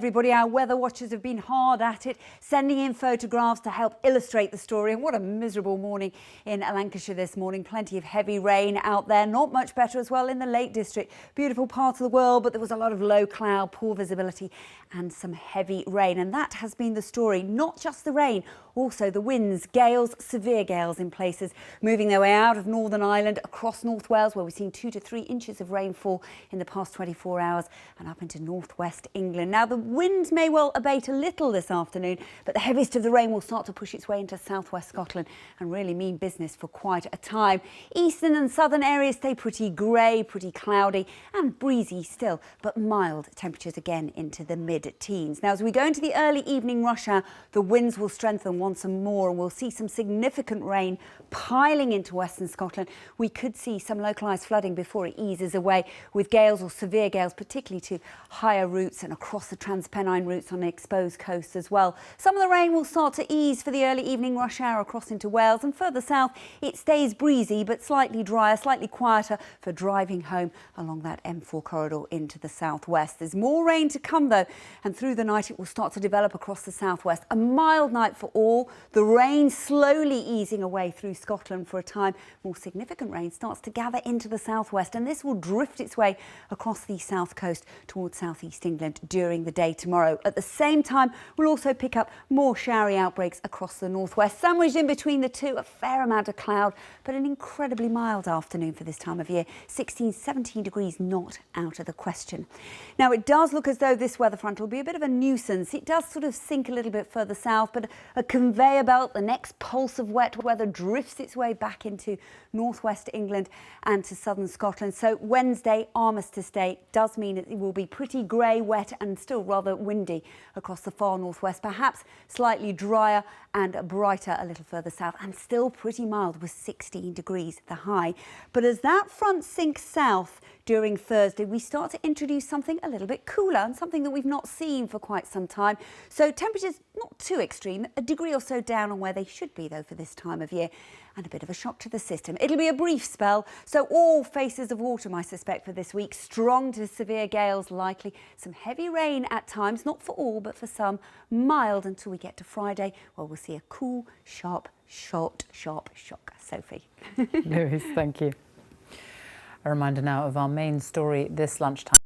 Everybody, our weather watchers have been hard at it, sending in photographs to help illustrate the story. And what a miserable morning in Lancashire this morning. Plenty of heavy rain out there. Not much better as well in the Lake District. Beautiful part of the world, but there was a lot of low cloud, poor visibility and some heavy rain. And that has been the story. Not just the rain, also the winds, gales, severe gales in places, moving their way out of Northern Ireland across North Wales, where we've seen 2 to 3 inches of rainfall in the past 24 hours, and up into northwest England. Now, the winds may well abate a little this afternoon, but the heaviest of the rain will start to push its way into southwest Scotland and really mean business for quite a time. Eastern and southern areas stay pretty grey, pretty cloudy and breezy still, but mild temperatures again into the mid-teens. Now, as we go into the early evening rush hour, the winds will strengthen once more and we'll see some significant rain piling into western Scotland. We could see some localised flooding before it eases away, with gales or severe gales, particularly to higher routes and across the Transpennine routes on the exposed coast as well. Some of the rain will start to ease for the early evening rush hour across into Wales, and further south it stays breezy but slightly drier, slightly quieter for driving home along that M4 corridor into the southwest. There's more rain to come though, and through the night it will start to develop across the southwest. A mild night for all, the rain slowly easing away through Scotland for a time. More significant rain starts to gather into the southwest, and this will drift its way across the south coast towards southeast England during the day tomorrow. At the same time, we'll also pick up more showery outbreaks across the northwest. Sandwiched in between the two, a fair amount of cloud, but an incredibly mild afternoon for this time of year. 16, 17 degrees not out of the question. Now, it does look as though this weather front will be a bit of a nuisance. It does sort of sink a little bit further south, but a conveyor belt, the next pulse of wet weather, drifts its way back into northwest England and to southern Scotland. So Wednesday, Armistice Day, does mean it will be pretty grey, wet and still rather windy across the far northwest, perhaps slightly drier and brighter a little further south, and still pretty mild with 16 degrees the high. But as that front sinks south during Thursday, we start to introduce something a little bit cooler and something that we've not seen for quite some time. So temperatures not too extreme, a degree or so down on where they should be though for this time of year, and a bit of a shock to the system. It'll be a brief spell, so all faces of autumn I suspect for this week. Strong to severe gales likely, some heavy rain at times, not for all but for some, mild until we get to Friday, where we'll see a cool, sharp shock. Sophie. Louise, thank you. A reminder now of our main story this lunchtime.